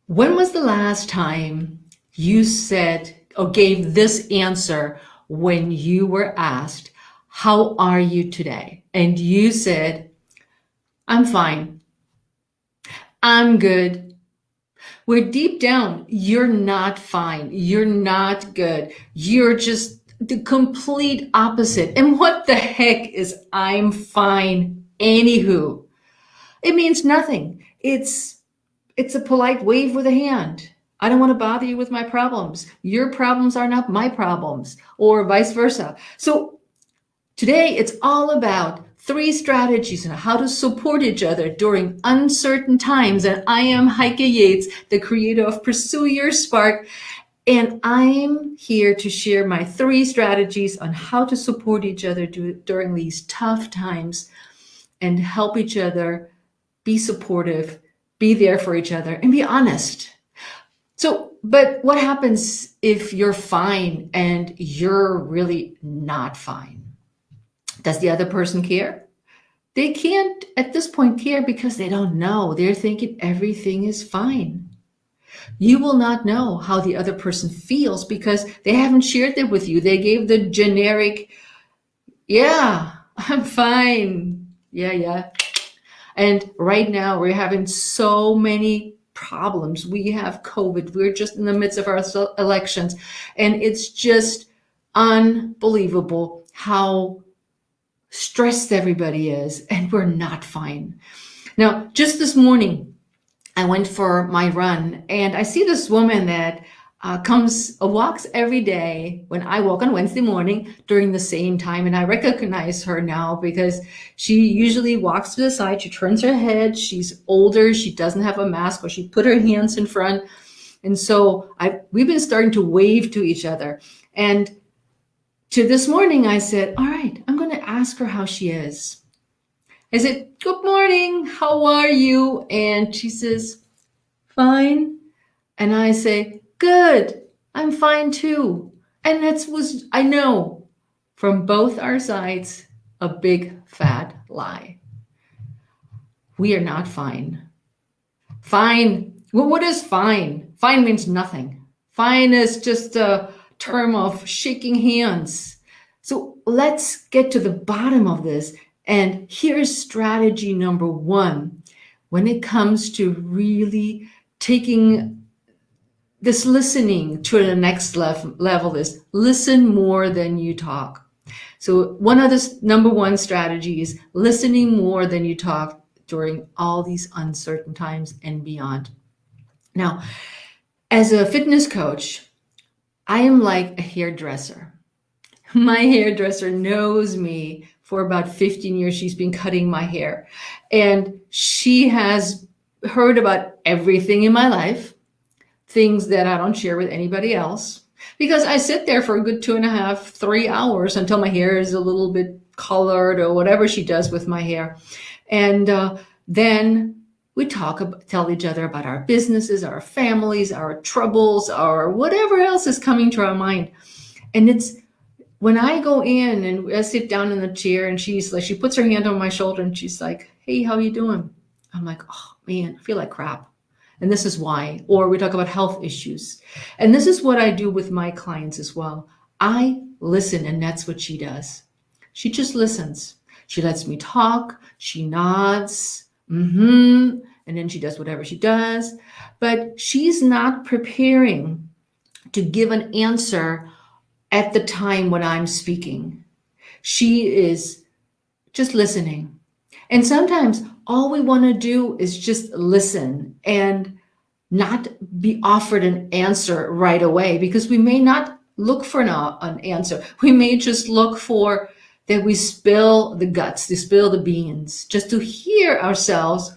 When was the last time you said or gave this answer when you were asked, how are you today? And you said, I'm fine. I'm good. Where deep down, you're not fine. You're not good. You're just the complete opposite. And what the heck is I'm fine anywho? It means nothing. It's a polite wave with a hand. I don't want to bother you with my problems. Your problems are not my problems, or vice versa. So today it's all about three strategies on how to support each other during uncertain times. And I am Heike Yates, the creator of Pursue Your Spark. And I'm here to share my three strategies on how to support each other during these tough times and help each other be supportive, be there for each other, and be honest. So, but what happens if you're fine and you're really not fine? Does the other person care? They can't at this point care because they don't know. They're thinking everything is fine. You will not know how the other person feels because they haven't shared it with you. They gave the generic, yeah, I'm fine. Yeah. And right now we're having so many problems. We have COVID. We're just in the midst of our elections. And it's just unbelievable how stressed everybody is. And we're not fine. Now, just this morning, I went for my run and I see this woman that walks every day when I walk on Wednesday morning during the same time. And I recognize her now because she usually walks to the side. She turns her head. She's older. She doesn't have a mask, or she put her hands in front. And so we've been starting to wave to each other. And to this morning, I said, all right, I'm going to ask her how she is. I said, good morning. How are you? And she says, fine. And I say, good. I'm fine too. And I know from both our sides, a big fat lie. We are not fine. Fine. Well, what is fine? Fine means nothing. Fine is just a term of shaking hands. So let's get to the bottom of this. And here's strategy number one when it comes to really taking this listening to the next level is listen more than you talk. So one of the number one strategy is listening more than you talk during all these uncertain times and beyond. Now, as a fitness coach, I am like a hairdresser. My hairdresser knows me for about 15 years. She's been cutting my hair, and she has heard about everything in my life, things that I don't share with anybody else, because I sit there for a good 2.5, 3 hours until my hair is a little bit colored or whatever she does with my hair. And then we tell each other about our businesses, our families, our troubles, our whatever else is coming to our mind. And it's when I go in and I sit down in the chair and she puts her hand on my shoulder and she's like, hey, how you doing? I'm like, oh man, I feel like crap. And this is why. Or we talk about health issues. And this is what I do with my clients as well. I listen, and that's what she does. She just listens. She lets me talk. She nods. And then she does whatever she does. But she's not preparing to give an answer at the time when I'm speaking. She is just listening. And sometimes all we want to do is just listen and not be offered an answer right away, because we may not look for an answer. We may just look for that we spill the guts, to spill the beans, just to hear ourselves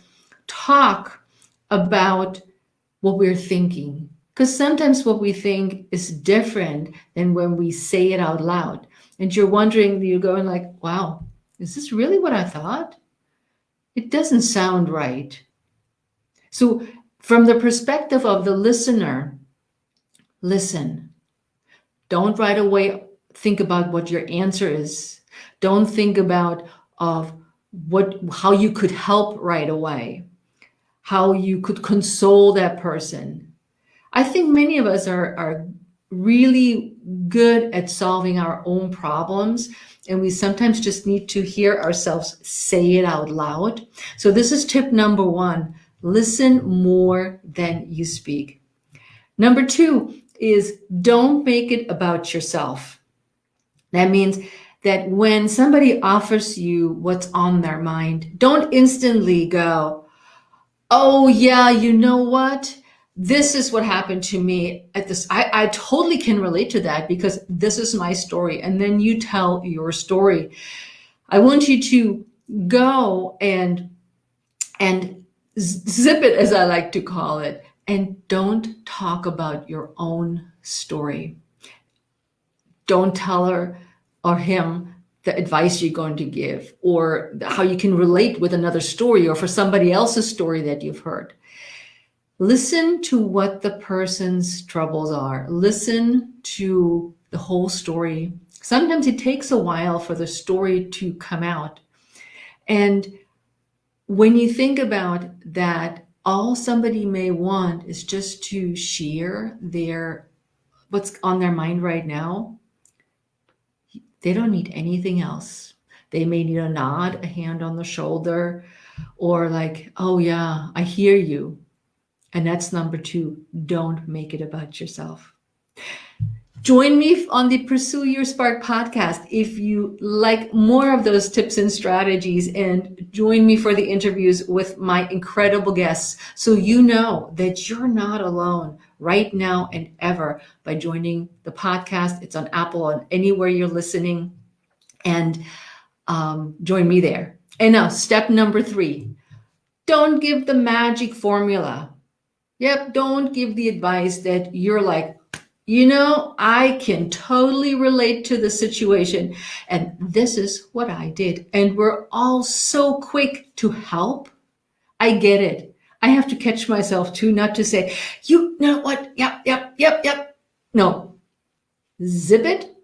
talk about what we're thinking. Because sometimes what we think is different than when we say it out loud. And you're wondering, you're going like, wow, is this really what I thought? It doesn't sound right. So from the perspective of the listener, listen. Don't right away think about what your answer is. Don't think about how you could help right away. how you could console that person. I think many of us are really good at solving our own problems, and we sometimes just need to hear ourselves say it out loud. So this is tip number one: listen more than you speak. Number two is don't make it about yourself. That means that when somebody offers you what's on their mind, don't instantly go, oh yeah, you know what? This is what happened to me at this. I totally can relate to that because this is my story. And then you tell your story. I want you to go and zip it, as I like to call it, and don't talk about your own story. Don't tell her or him the advice you're going to give or how you can relate with another story or for somebody else's story that you've heard. Listen to what the person's troubles are. Listen to the whole story. Sometimes it takes a while for the story to come out. And when you think about that, all somebody may want is just to share what's on their mind right now. They don't need anything else. They may need a nod, a hand on the shoulder, or like, oh yeah, I hear you. And that's number two. Don't make it about yourself. Join me on the Pursue Your Spark podcast if you like more of those tips and strategies, and join me for the interviews with my incredible guests so you know that you're not alone right now and ever by joining the podcast. It's on Apple and anywhere you're listening, and join me there. And now step number three, don't give the magic formula. Yep, don't give the advice that you're like, you know, I can totally relate to the situation, and this is what I did. And we're all so quick to help. I get it. I have to catch myself too, not to say, you know what? Yep. No, zip it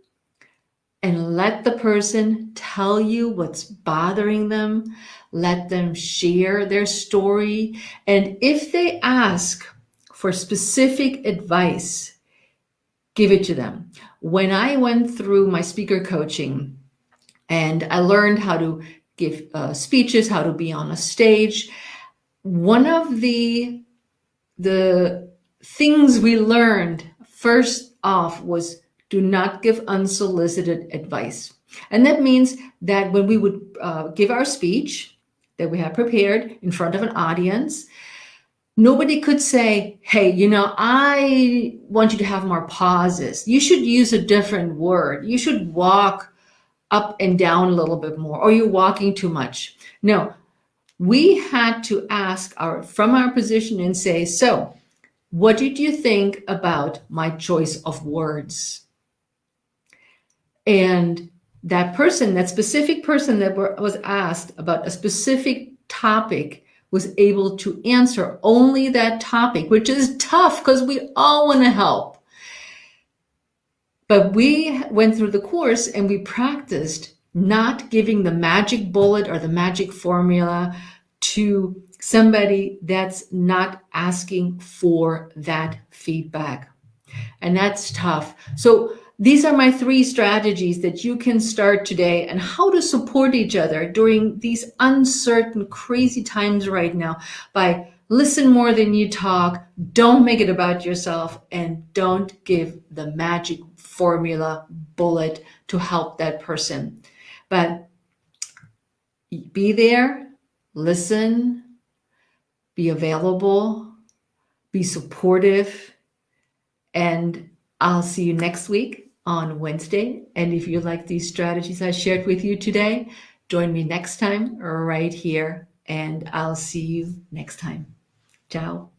and let the person tell you what's bothering them. Let them share their story. And if they ask for specific advice, give it to them. When I went through my speaker coaching and I learned how to give speeches, how to be on a stage, one of the things we learned first off was do not give unsolicited advice. And that means that when we would give our speech that we had prepared in front of an audience, nobody could say, hey, you know, I want you to have more pauses. You should use a different word. You should walk up and down a little bit more, or you're walking too much. No, we had to ask from our position and say, so what did you think about my choice of words? And that specific person that was asked about a specific topic was able to answer only that topic, which is tough because we all want to help. But we went through the course and we practiced not giving the magic bullet or the magic formula to somebody that's not asking for that feedback. And that's tough. So these are my 3 strategies that you can start today and how to support each other during these uncertain, crazy times right now by listen more than you talk, don't make it about yourself, and don't give the magic formula bullet to help that person. But be there, listen, be available, be supportive, and I'll see you next week on Wednesday. And if you like these strategies I shared with you today, join me next time right here, and I'll see you next time. Ciao.